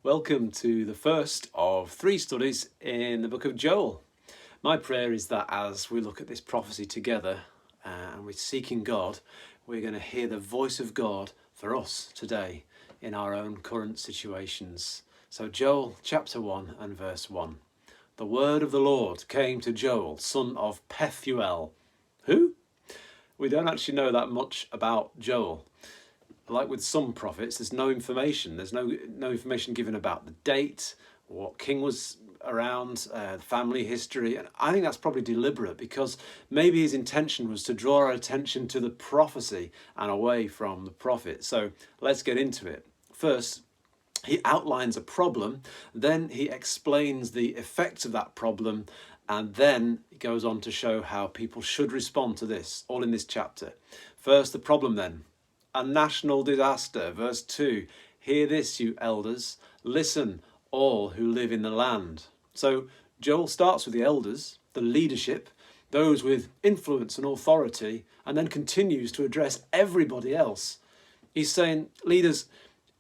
Welcome to the first of three studies in the book of Joel. My prayer is that as we look at this prophecy together and we're seeking God, we're going to hear the voice of God for us today in our own current situations. So Joel chapter 1 and verse 1. The word of the Lord came to Joel, son of Pethuel. Who? We don't actually know that much about Joel. Like with some prophets, there's no information. There's no information given about the date, what king was around, family history. And I think that's probably deliberate because maybe his intention was to draw our attention to the prophecy and away from the prophet. So let's get into it. First, he outlines a problem, then he explains the effects of that problem, and then he goes on to show how people should respond to this, all in this chapter. First, the problem then. A national disaster. Verse 2, hear this, you elders, listen, all who live in the land. So Joel starts with the elders, the leadership, those with influence and authority, and then continues to address everybody else. He's saying, leaders,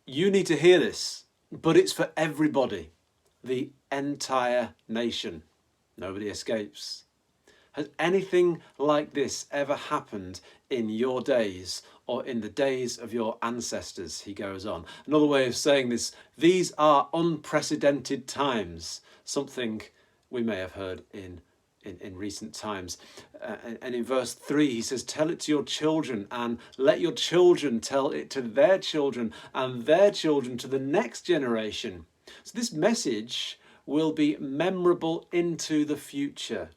you need to hear this, but it's for everybody, the entire nation. Nobody escapes. Has anything like this ever happened in your days or in the days of your ancestors? He goes on. Another way of saying this, these are unprecedented times, something we may have heard in recent times. And in verse 3, he says, tell it to your children and let your children tell it to their children and their children to the next generation. So this message will be memorable into the future.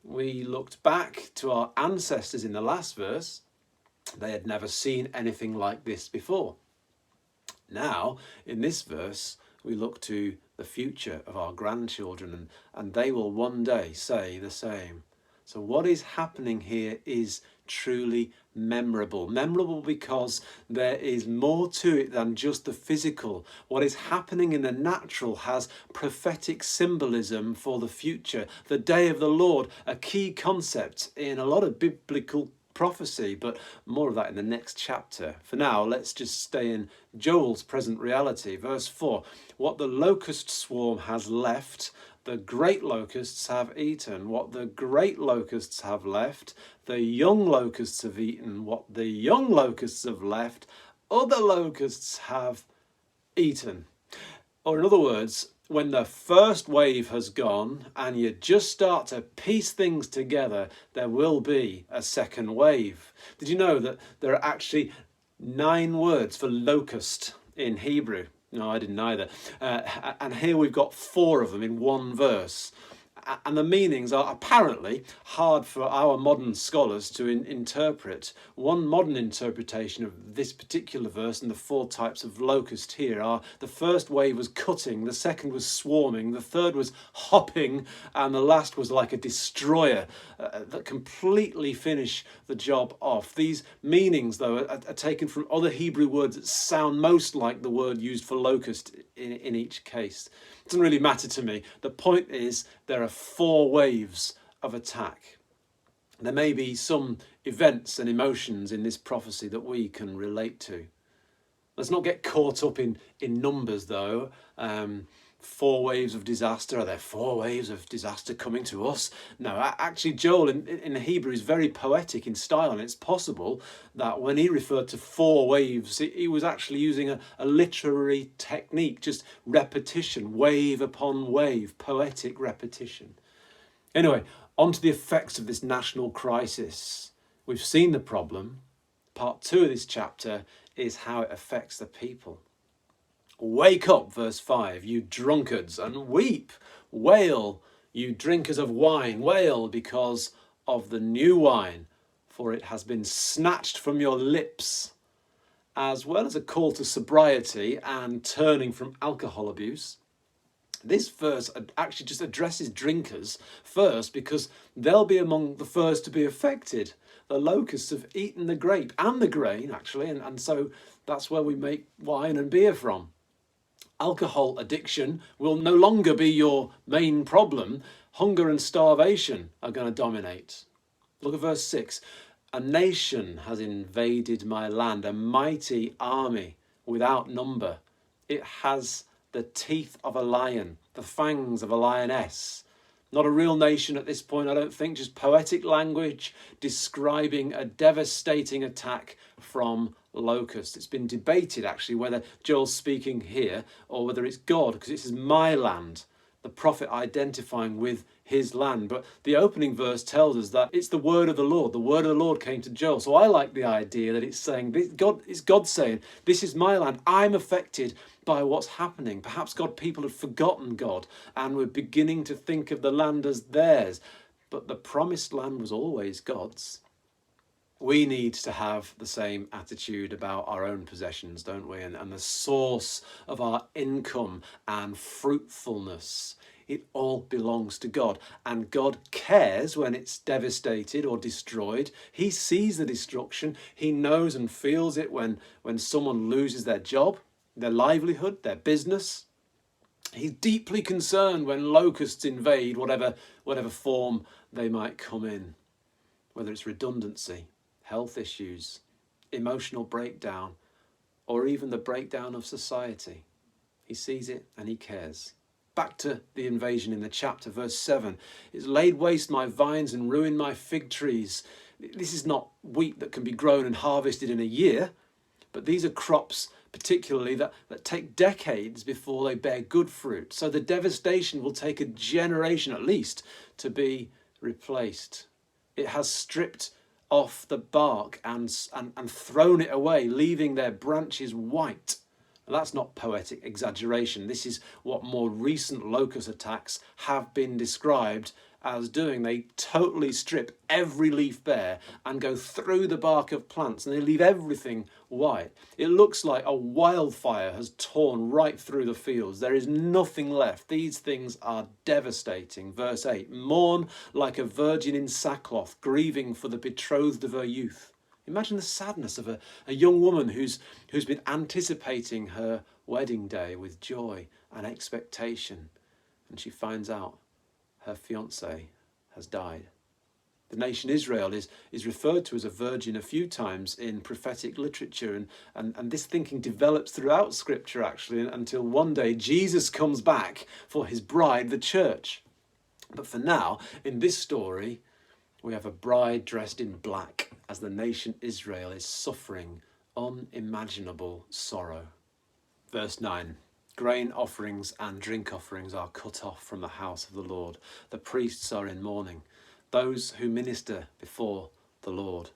We looked back to our ancestors in the last verse. They had never seen anything like this before. Now, in this verse, we look to the future of our grandchildren, and they will one day say the same. So what is happening here is truly memorable. Memorable because there is more to it than just the physical. What is happening in the natural has prophetic symbolism for the future. The day of the Lord, a key concept in a lot of biblical prophecy, but more of that in the next chapter. For now, let's just stay in Joel's present reality. Verse 4, what the locust swarm has left, the great locusts have eaten. What the great locusts have left, the young locusts have eaten. What the young locusts have left, other locusts have eaten. Or in other words, when the first wave has gone and you just start to piece things together, there will be a second wave. Did you know that there are actually 9 words for locust in Hebrew? No, I didn't either. And here we've got 4 of them in one verse. And the meanings are apparently hard for our modern scholars to interpret. One modern interpretation of this particular verse and the 4 types of locust here are: the first wave was cutting, the second was swarming, the third was hopping, and the last was like a destroyer that completely finish the job off. These meanings, though, are taken from other Hebrew words that sound most like the word used for locust in each case. It doesn't really matter to me. The point is there are 4 waves of attack. There may be some events and emotions in this prophecy that we can relate to. Let's not get caught up in numbers, though. 4 waves of disaster. Are there 4 waves of disaster coming to us? No, actually, Joel in the Hebrew is very poetic in style, and it's possible that when he referred to 4 waves, he was actually using a literary technique, just repetition, wave upon wave, poetic repetition. Anyway, on to the effects of this national crisis. We've seen the problem. Part 2 of this chapter is how it affects the people. Wake up, verse 5, you drunkards, and weep. Wail, you drinkers of wine. Wail because of the new wine, for it has been snatched from your lips. As well as a call to sobriety and turning from alcohol abuse, this verse actually just addresses drinkers first because they'll be among the first to be affected. The locusts have eaten the grape and the grain, actually, and so that's where we make wine and beer from. Alcohol addiction will no longer be your main problem. Hunger and starvation are going to dominate. Look at verse 6. A nation has invaded my land, a mighty army without number. It has the teeth of a lion, the fangs of a lioness. Not a real nation at this point, I don't think, just poetic language describing a devastating attack from locusts. It's been debated actually whether Joel's speaking here or whether it's God, because this is my land, the prophet identifying with his land. But the opening verse tells us that it's the word of the Lord. The word of the Lord came to Joel. So I like the idea that it's saying, it's God saying, this is my land. I'm affected by what's happening. Perhaps people had forgotten God and were beginning to think of the land as theirs. But the promised land was always God's. We need to have the same attitude about our own possessions, don't we? And the source of our income and fruitfulness. It all belongs to God. And God cares when it's devastated or destroyed. He sees the destruction. He knows and feels it when someone loses their job, their livelihood, their business. He's deeply concerned when locusts invade whatever form they might come in, whether it's redundancy, health issues, emotional breakdown, or even the breakdown of society. He sees it and he cares. Back to the invasion in the chapter, verse 7. It's laid waste my vines and ruined my fig trees. This is not wheat that can be grown and harvested in a year, but these are crops particularly that take decades before they bear good fruit. So the devastation will take a generation at least to be replaced. It has stripped off the bark and thrown it away, leaving their branches white. And that's not poetic exaggeration. This is what more recent locust attacks have been described as doing. They totally strip every leaf bare and go through the bark of plants, and they leave everything white. It looks like a wildfire has torn right through the fields. There is nothing left. These things are devastating. Verse 8, mourn like a virgin in sackcloth, grieving for the betrothed of her youth. Imagine the sadness of a young woman who's been anticipating her wedding day with joy and expectation, and she finds out her fiancé has died. The nation Israel is referred to as a virgin a few times in prophetic literature, and this thinking develops throughout Scripture actually until one day Jesus comes back for his bride, the church. But for now, in this story, we have a bride dressed in black as the nation Israel is suffering unimaginable sorrow. Verse 9. Grain offerings and drink offerings are cut off from the house of the Lord. The priests are in mourning, those who minister before the Lord.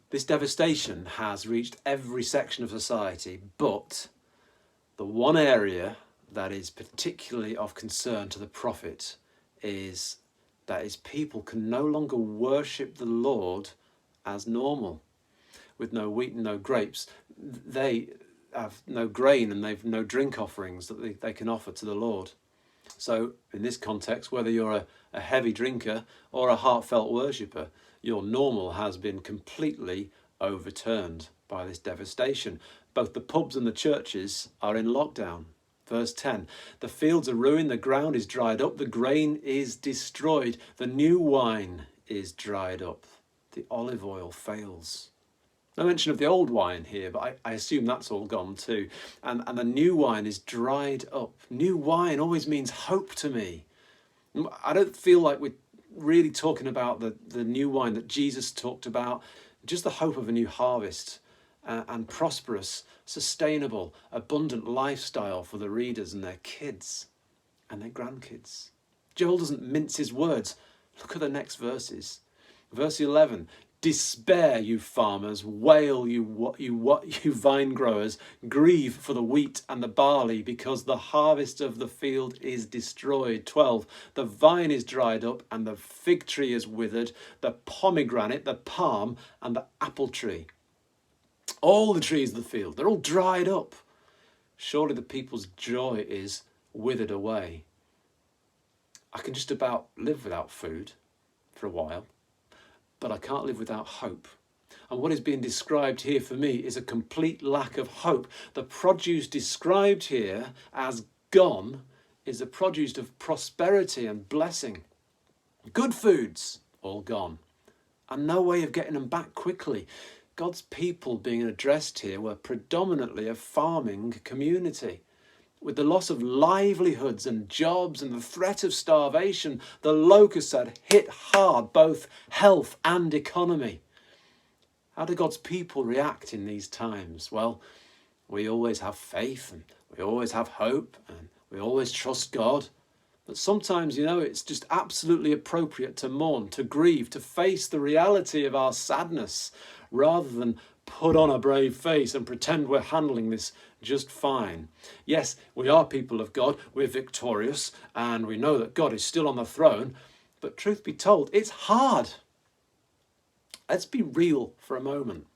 This devastation has reached every section of society, but the one area that is particularly of concern to the prophet is that his people can no longer worship the Lord as normal. With no wheat and no grapes, they have no grain and they've no drink offerings that they can offer to the Lord. So in this context, whether you're a heavy drinker or a heartfelt worshipper, your normal has been completely overturned by this devastation. Both the pubs and the churches are in lockdown. Verse 10, the fields are ruined, the ground is dried up, the grain is destroyed, the new wine is dried up, the olive oil fails. No mention of the old wine here, but I assume that's all gone too. And the new wine is dried up. New wine always means hope to me. I don't feel like we're really talking about the new wine that Jesus talked about, just the hope of a new harvest and prosperous, sustainable, abundant lifestyle for the readers and their kids and their grandkids. Joel doesn't mince his words. Look at the next verses. Verse 11, despair, you farmers, wail, you vine growers, grieve for the wheat and the barley, because the harvest of the field is destroyed. 12, the vine is dried up and the fig tree is withered, the pomegranate, the palm and the apple tree. All the trees of the field, they're all dried up. Surely the people's joy is withered away. I can just about live without food for a while, but I can't live without hope. And what is being described here for me is a complete lack of hope. The produce described here as gone is the produce of prosperity and blessing. Good foods, all gone, and no way of getting them back quickly. God's people being addressed here were predominantly a farming community. With the loss of livelihoods and jobs and the threat of starvation, the locusts had hit hard both health and economy. How do God's people react in these times? Well, we always have faith and we always have hope and we always trust God. But sometimes, it's just absolutely appropriate to mourn, to grieve, to face the reality of our sadness rather than put on a brave face and pretend we're handling this just fine. Yes, we are people of God, we're victorious, and we know that God is still on the throne, but truth be told, it's hard. Let's be real for a moment.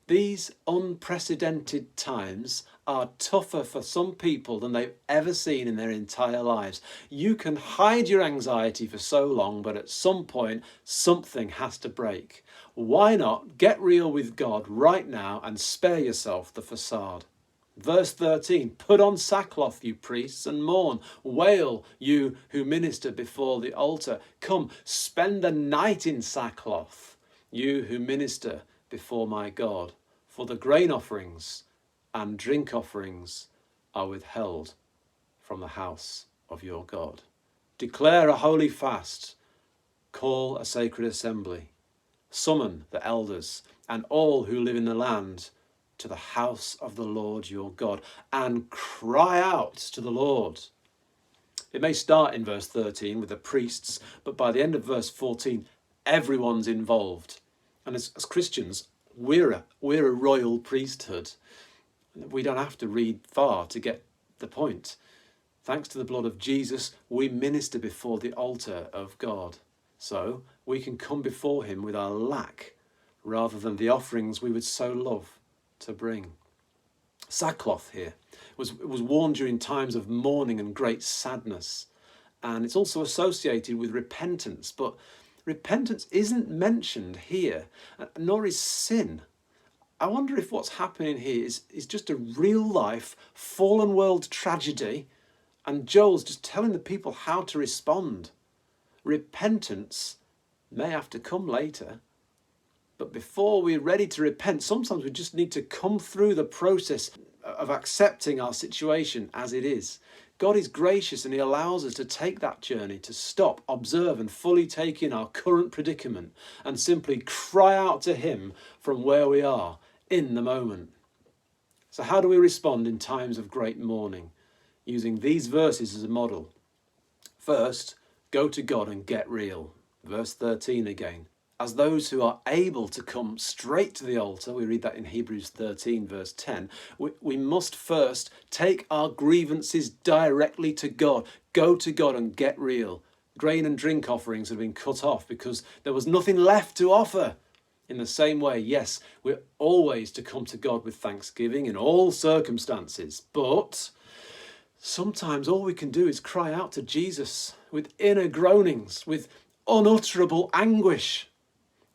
These unprecedented times are tougher for some people than they've ever seen in their entire lives. You can hide your anxiety for so long, but at some point, something has to break. Why not get real with God right now and spare yourself the facade? Verse 13, put on sackcloth, you priests, and mourn. Wail, you who minister before the altar. Come, spend the night in sackcloth, you who minister before my God. For the grain offerings and drink offerings are withheld from the house of your God. Declare a holy fast. Call a sacred assembly. Summon the elders and all who live in the land to the house of the Lord your God, and cry out to the Lord. It may start in verse 13 with the priests, but by the end of verse 14, everyone's involved. And as Christians, we're a royal priesthood. We don't have to read far to get the point. Thanks to the blood of Jesus, we minister before the altar of God. So we can come before him with our lack rather than the offerings we would so love to bring. Sackcloth here was worn during times of mourning and great sadness. And it's also associated with repentance, but repentance isn't mentioned here, nor is sin. I wonder if what's happening here is just a real life fallen world tragedy, and Joel's just telling the people how to respond. Repentance may have to come later, but before we're ready to repent, sometimes we just need to come through the process of accepting our situation as it is. God is gracious and he allows us to take that journey, to stop, observe and fully take in our current predicament and simply cry out to him from where we are in the moment. So how do we respond in times of great mourning? Using these verses as a model. First, go to God and get real. Verse 13 again. As those who are able to come straight to the altar, we read that in Hebrews 13 verse 10, we must first take our grievances directly to God. Go to God and get real. Grain and drink offerings have been cut off because there was nothing left to offer. In the same way, yes, we're always to come to God with thanksgiving in all circumstances, but sometimes all we can do is cry out to Jesus with inner groanings, with unutterable anguish,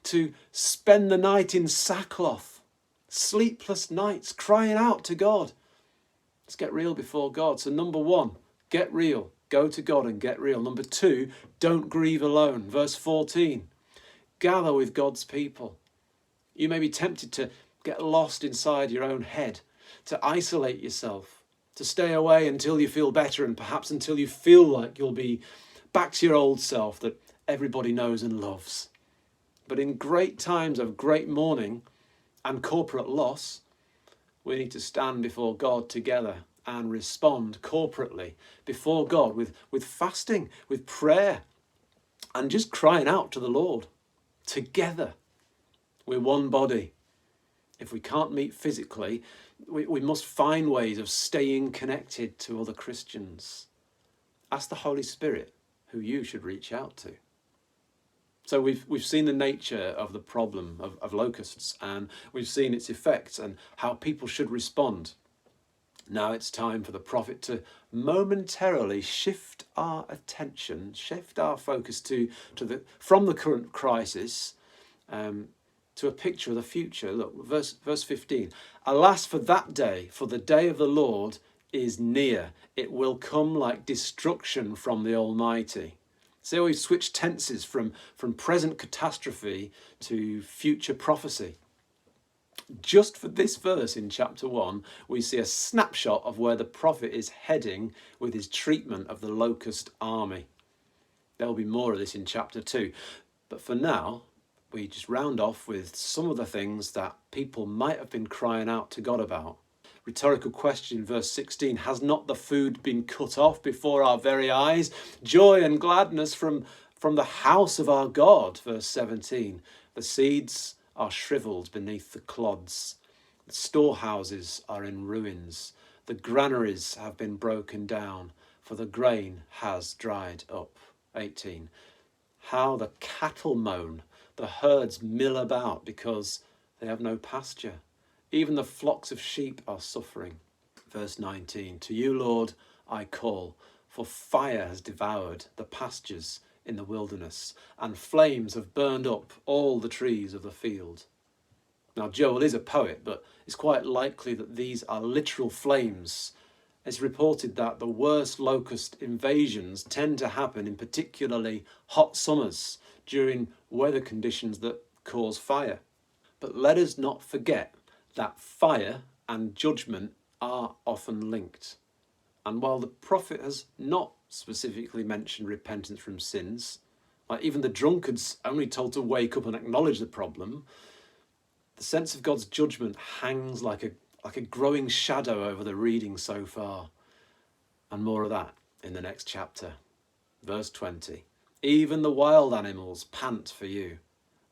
to spend the night in sackcloth, sleepless nights, crying out to God. Let's get real before God. So number one, get real. Go to God and get real. Number two, don't grieve alone. Verse 14, gather with God's people. You may be tempted to get lost inside your own head, to isolate yourself, to stay away until you feel better and perhaps until you feel like you'll be back to your old self that everybody knows and loves. But in great times of great mourning and corporate loss, we need to stand before God together and respond corporately before God with fasting, with prayer, and just crying out to the Lord. Together, we're one body. If we can't meet physically, we must find ways of staying connected to other Christians. Ask the Holy Spirit who you should reach out to. So we've seen the nature of the problem of locusts, and we've seen its effects and how people should respond. Now it's time for the prophet to momentarily shift our attention, shift our focus from the current crisis to a picture of the future. Look, verse 15. Alas for that day, for the day of the Lord is near. It will come like destruction from the Almighty. So we've switched tenses from present catastrophe to future prophecy. Just for this verse in chapter 1, we see a snapshot of where the prophet is heading with his treatment of the locust army. There'll be more of this in chapter 2. But for now, we just round off with some of the things that people might have been crying out to God about. Rhetorical question, verse 16, has not the food been cut off before our very eyes? Joy and gladness from the house of our God, verse 17. The seeds are shriveled beneath the clods. The storehouses are in ruins. The granaries have been broken down, for the grain has dried up. 18. How the cattle moan, the herds mill about because they have no pasture. Even the flocks of sheep are suffering. Verse 19. To you, Lord, I call, for fire has devoured the pastures in the wilderness, and flames have burned up all the trees of the field. Now, Joel is a poet, but it's quite likely that these are literal flames. It's reported that the worst locust invasions tend to happen in particularly hot summers during weather conditions that cause fire. But let us not forget that fire and judgment are often linked. And while the prophet has not specifically mentioned repentance from sins, like even the drunkard's only told to wake up and acknowledge the problem, the sense of God's judgment hangs like a growing shadow over the reading so far. And more of that in the next chapter. Verse 20. Even the wild animals pant for you.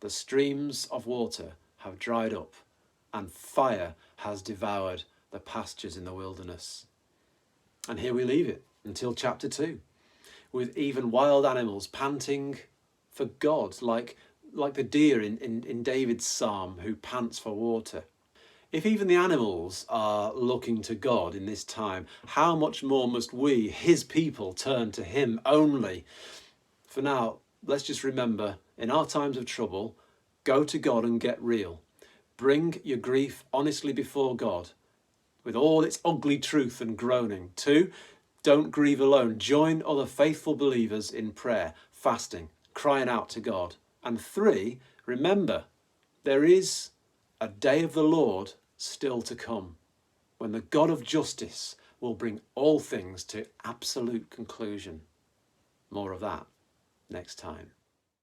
The streams of water have dried up, and fire has devoured the pastures in the wilderness. And here we leave it until chapter 2, with even wild animals panting for God, like the deer in David's psalm who pants for water. If even the animals are looking to God in this time, how much more must we, his people, turn to him only? For now, let's just remember, in our times of trouble, go to God and get real. Bring your grief honestly before God, with all its ugly truth and groaning. 2, don't grieve alone. Join other faithful believers in prayer, fasting, crying out to God. And 3, remember, there is a day of the Lord still to come, when the God of justice will bring all things to absolute conclusion. More of that next time.